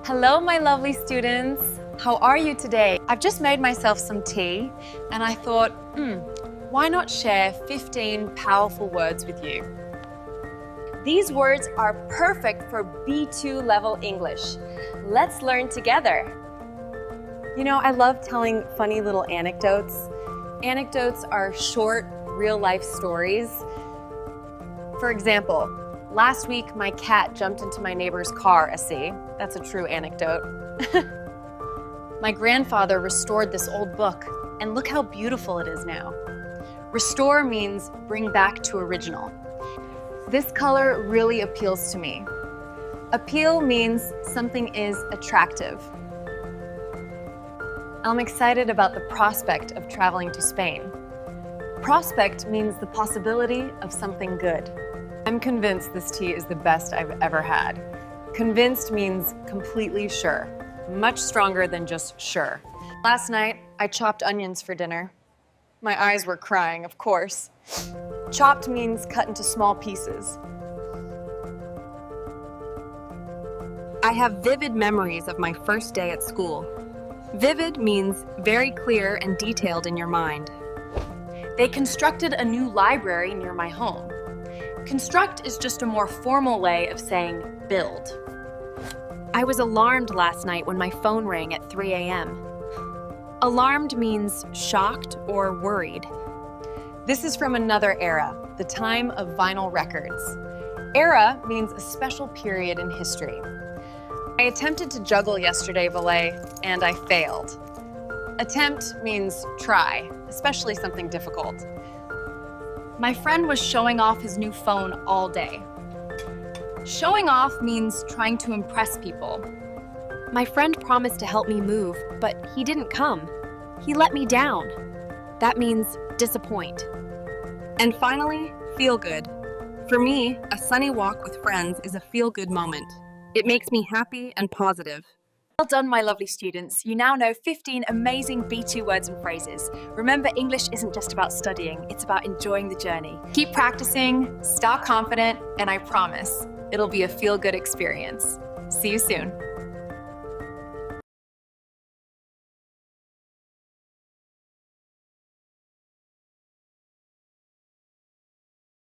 Hello, my lovely students. How are you today? I've just made myself some tea and I thought, why not share 15 powerful words with you? These words are perfect for B2 level English. Let's learn together. You know, I love telling funny little anecdotes. Anecdotes are short, real-life stories. For example, last week my cat jumped into my neighbor's car, that's a true anecdote. My grandfather restored this old book, and look how beautiful it is now. Restore means bring back to original. This color really appeals to me. Appeal means something is attractive. I'm excited about the prospect of traveling to Spain. Prospect means the possibility of something good. I'm convinced this tea is the best I've ever had. Convinced means completely sure, much stronger than just sure. Last night, I chopped onions for dinner. My eyes were crying, of course. Chopped means cut into small pieces. I have vivid memories of my first day at school. Vivid means very clear and detailed in your mind. They constructed a new library near my home. Construct is just a more formal way of saying build. I was alarmed last night when my phone rang at 3 a.m. Alarmed means shocked or worried. This is from another era, the time of vinyl records. Era means a special period in history. I attempted to juggle yesterday, Valet, and I failed. Attempt means try, especially something difficult. My friend was showing off his new phone all day. Showing off means trying to impress people. My friend promised to help me move, but he didn't come. He let me down. That means disappoint. And finally, feel good. For me, a sunny walk with friends is a feel-good moment. It makes me happy and positive. Well done, my lovely students. You now know 15 amazing B2 words and phrases. Remember, English isn't just about studying, it's about enjoying the journey. Keep practicing, start confident, and I promise, it'll be a feel-good experience. See you soon.